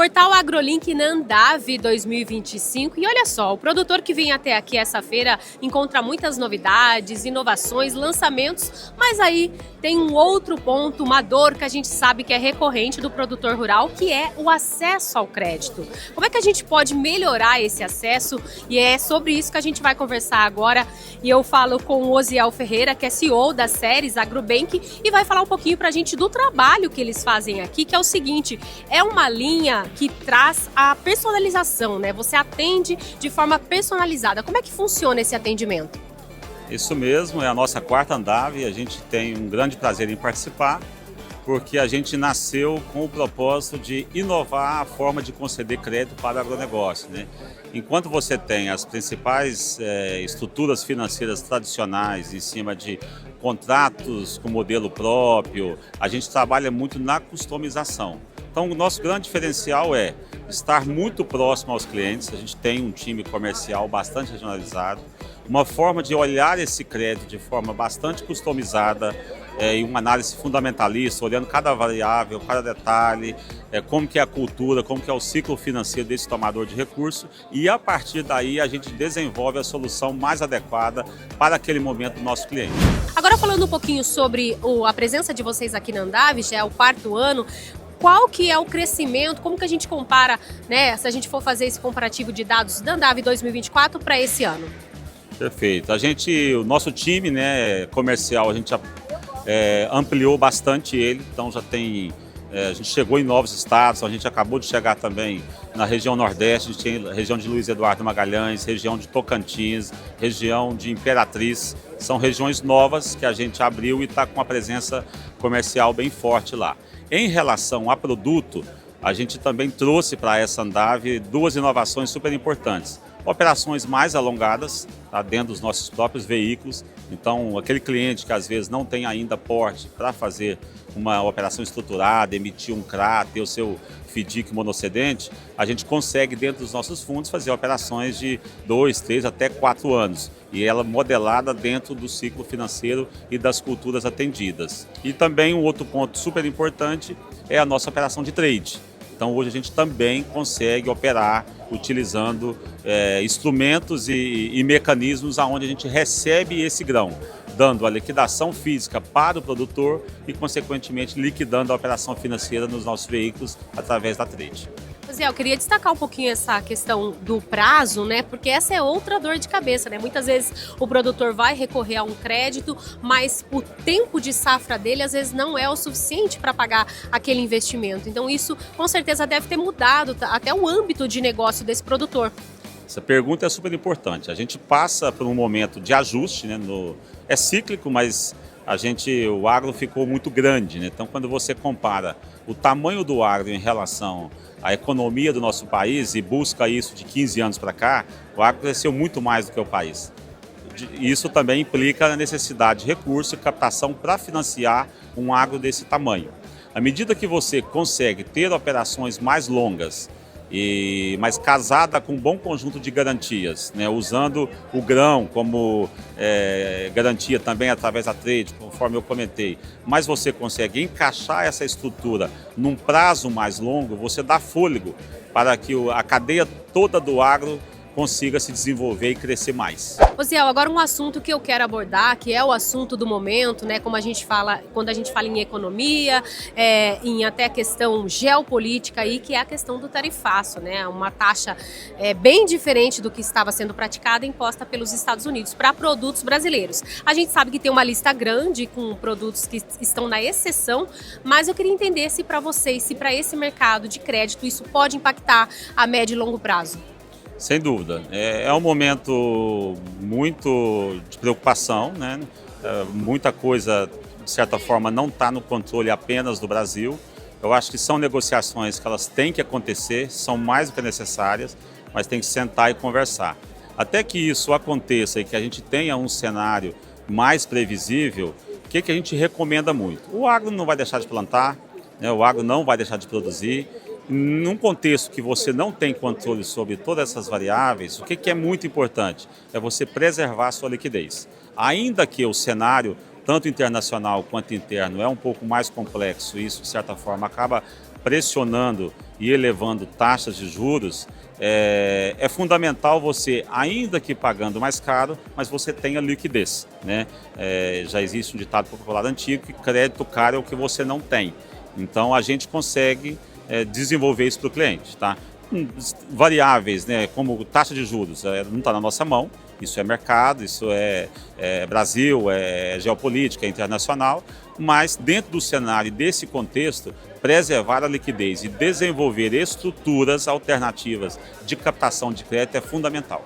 Portal AgroLink na Andave 2025. E olha só, o produtor que vem até aqui essa feira encontra muitas novidades, inovações, lançamentos, mas aí tem um outro ponto, uma dor que a gente sabe que é recorrente do produtor rural, que é o acesso ao crédito. Como é que a gente pode melhorar esse acesso? E é sobre isso que a gente vai conversar agora. E eu falo com o Osiel Ferreira, que é CEO da Ceres Agrobank, e vai falar um pouquinho pra gente do trabalho que eles fazem aqui, que é o seguinte, é uma linha que traz a personalização, né? Você atende de forma personalizada. Como é que funciona esse atendimento? Isso mesmo, é a nossa quarta Andave, a gente tem um grande prazer em participar, porque a gente nasceu com o propósito de inovar a forma de conceder crédito para o agronegócio, né? Enquanto você tem as principais estruturas financeiras tradicionais em cima de contratos com modelo próprio, a gente trabalha muito na customização. Então, o nosso grande diferencial é estar muito próximo aos clientes, a gente tem um time comercial bastante regionalizado, uma forma de olhar esse crédito de forma bastante customizada e uma análise fundamentalista, olhando cada variável, cada detalhe, como que é a cultura, como que é o ciclo financeiro desse tomador de recurso e a partir daí a gente desenvolve a solução mais adequada para aquele momento do nosso cliente. Agora falando um pouquinho sobre a presença de vocês aqui na Andave, já é o quarto ano, qual que é o crescimento, como que a gente compara, né, se a gente for fazer esse comparativo de dados da Andave 2024 para esse ano? Perfeito. O nosso time, né, comercial, a gente já ampliou bastante ele, então já tem, a gente chegou em novos estados, a gente acabou de chegar também na região Nordeste, a gente tem a região de Luiz Eduardo Magalhães, região de Tocantins, região de Imperatriz, são regiões novas que a gente abriu e está com uma presença comercial bem forte lá. Em relação a produto, a gente também trouxe para essa Andave duas inovações super importantes. Operações mais alongadas, tá, dentro dos nossos próprios veículos. Então, aquele cliente que às vezes não tem ainda porte para fazer uma operação estruturada, emitir um CRA, ter o seu FDIC monocedente, a gente consegue dentro dos nossos fundos fazer operações de 2, 3 até 4 anos. E ela modelada dentro do ciclo financeiro e das culturas atendidas. E também um outro ponto super importante é a nossa operação de trade. Então hoje a gente também consegue operar utilizando instrumentos e mecanismos onde a gente recebe esse grão, dando a liquidação física para o produtor e, consequentemente, liquidando a operação financeira nos nossos veículos através da trade. Zé, eu queria destacar um pouquinho essa questão do prazo, né? Porque essa é outra dor de cabeça, né? Muitas vezes o produtor vai recorrer a um crédito, mas o tempo de safra dele às vezes não é o suficiente para pagar aquele investimento. Então isso com certeza deve ter mudado até o âmbito de negócio desse produtor. Essa pergunta é super importante. A gente passa por um momento de ajuste, né? É cíclico, mas o agro ficou muito grande, né? Então, quando você compara o tamanho do agro em relação à economia do nosso país e busca isso de 15 anos para cá, o agro cresceu muito mais do que o país. Isso também implica a necessidade de recurso e captação para financiar um agro desse tamanho. À medida que você consegue ter operações mais longas, mas casada com um bom conjunto de garantias, né? Usando o grão como garantia também através da trade, conforme eu comentei, mas você consegue encaixar essa estrutura num prazo mais longo, você dá fôlego para que a cadeia toda do agro consiga se desenvolver e crescer mais. Osiel, agora um assunto que eu quero abordar, que é o assunto do momento, né? Como a gente fala, quando a gente fala em economia, em até questão geopolítica aí, que é a questão do tarifaço, né? Uma taxa bem diferente do que estava sendo praticada, imposta pelos Estados Unidos para produtos brasileiros. A gente sabe que tem uma lista grande com produtos que estão na exceção, mas eu queria entender se para vocês, se para esse mercado de crédito, isso pode impactar a médio e longo prazo. Sem dúvida. É um momento muito de preocupação, né? Muita coisa, de certa forma, não está no controle apenas do Brasil. Eu acho que são negociações que elas têm que acontecer, são mais do que necessárias, mas tem que sentar e conversar. Até que isso aconteça e que a gente tenha um cenário mais previsível, o que a gente recomenda muito? O agro não vai deixar de plantar, né? O agro não vai deixar de produzir. Num contexto que você não tem controle sobre todas essas variáveis, o que é muito importante? É você preservar a sua liquidez. Ainda que o cenário, tanto internacional quanto interno, é um pouco mais complexo, isso de certa forma acaba pressionando e elevando taxas de juros, é fundamental você, ainda que pagando mais caro, mas você tenha liquidez, né? Já existe um ditado popular antigo que crédito caro é o que você não tem. Então a gente consegue desenvolver isso para o cliente, tá? Variáveis, né, como taxa de juros, não está na nossa mão, isso é mercado, isso é Brasil, é geopolítica, é internacional, mas dentro do cenário desse contexto, preservar a liquidez e desenvolver estruturas alternativas de captação de crédito é fundamental.